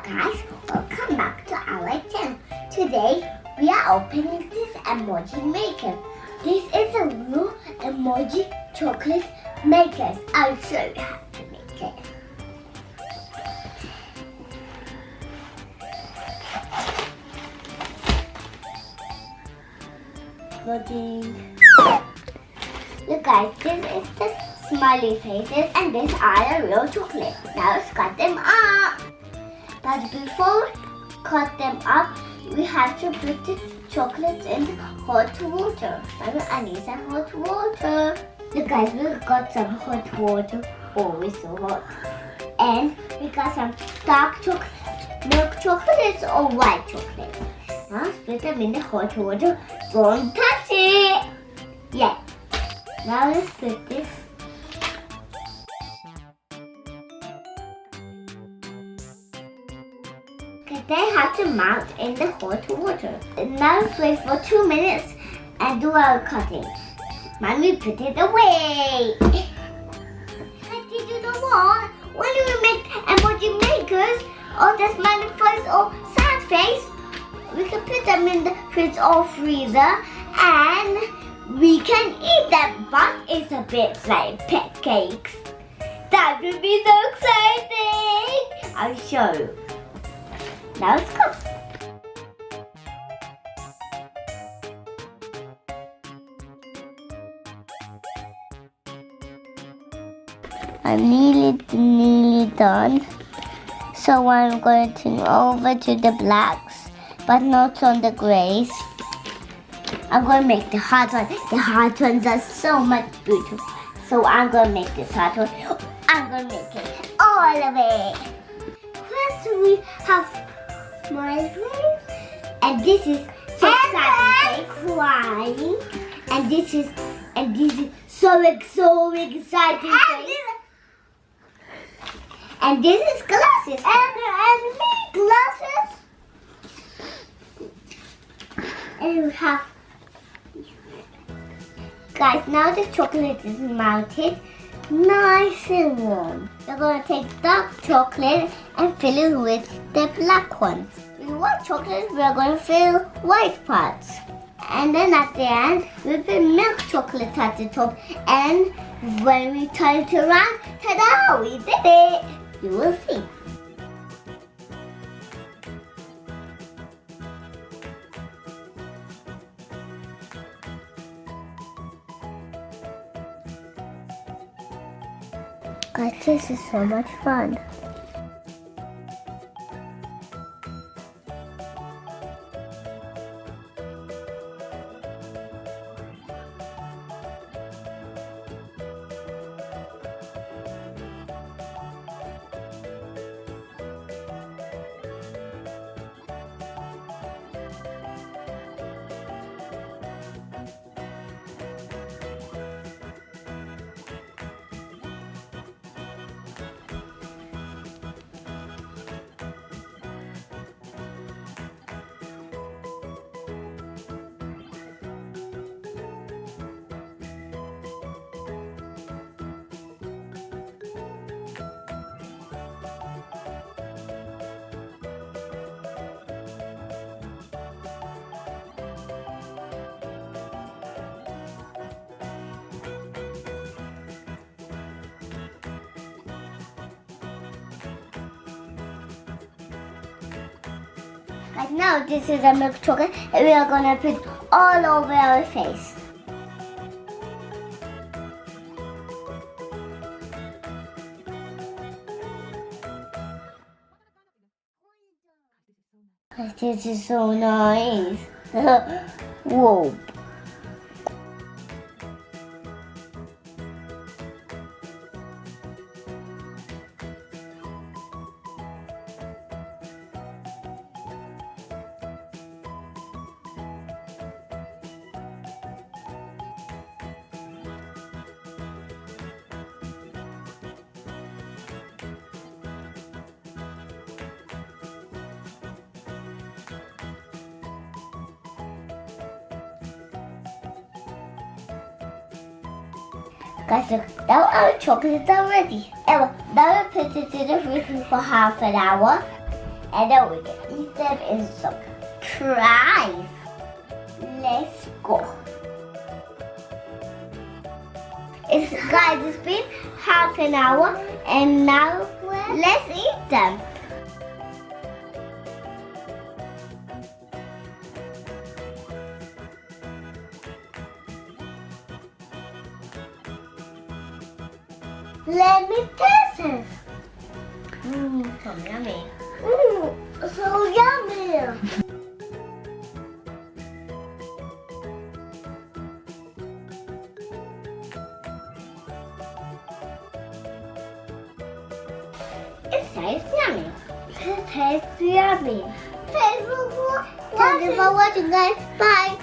guys, welcome back to our channel. Today we are opening this emoji maker. This is a new emoji chocolate makers. I'll show you how to make it. Loading. Look guys, this is the smiley faces and these are the real chocolate. Now let's cut them up. But before we cut them up, we have to put the chocolates in hot water. I need some hot water. Look guys, we got some hot water. Oh, it's so hot. And we got some dark chocolate, milk chocolates or white chocolate. Now split them in the hot water. Don't touch it. Yeah. Now let's put this. Okay, they have to melt in the hot water. And now let's wait for 2 minutes and do our cutting. Mommy, put it away. What did you do what? When we make emoji makers or the smiley face or sad face, we can put them in the fridge or freezer and we can eat them, but it's a bit like pancakes. That would be so exciting! I'll show you. Now let's go. I'm nearly done. So I'm going to over to the blacks, but not on the grays. I'm going to make the hot one. The hot ones are so much beautiful. So I'm going to make this hot one. I'm going to make it all the way. First we have my face. And this is so exciting. Crying. And this is so exciting face. And this is glasses. And me glasses. And we have. Guys, now the chocolate is melted, nice and warm. We're going to take dark chocolate and fill it with the black ones. With white chocolate, we're going to fill white parts. And then at the end, we put milk chocolate at the top. And when we turn it around, ta-da, we did it. You will see. Guys, this is so much fun. Like now, this is a milk chocolate and we are going to put all over our face. This is so nice. Whoa. Guys, look, now our chocolates are ready. Now we put it in the fridge for half an hour. and then we can eat them in surprise. Let's go. Guys, it's been half an hour and now let's eat them. Let me taste it. So yummy. So yummy. It tastes yummy. It tastes yummy. Thank you for watching, guys. Bye.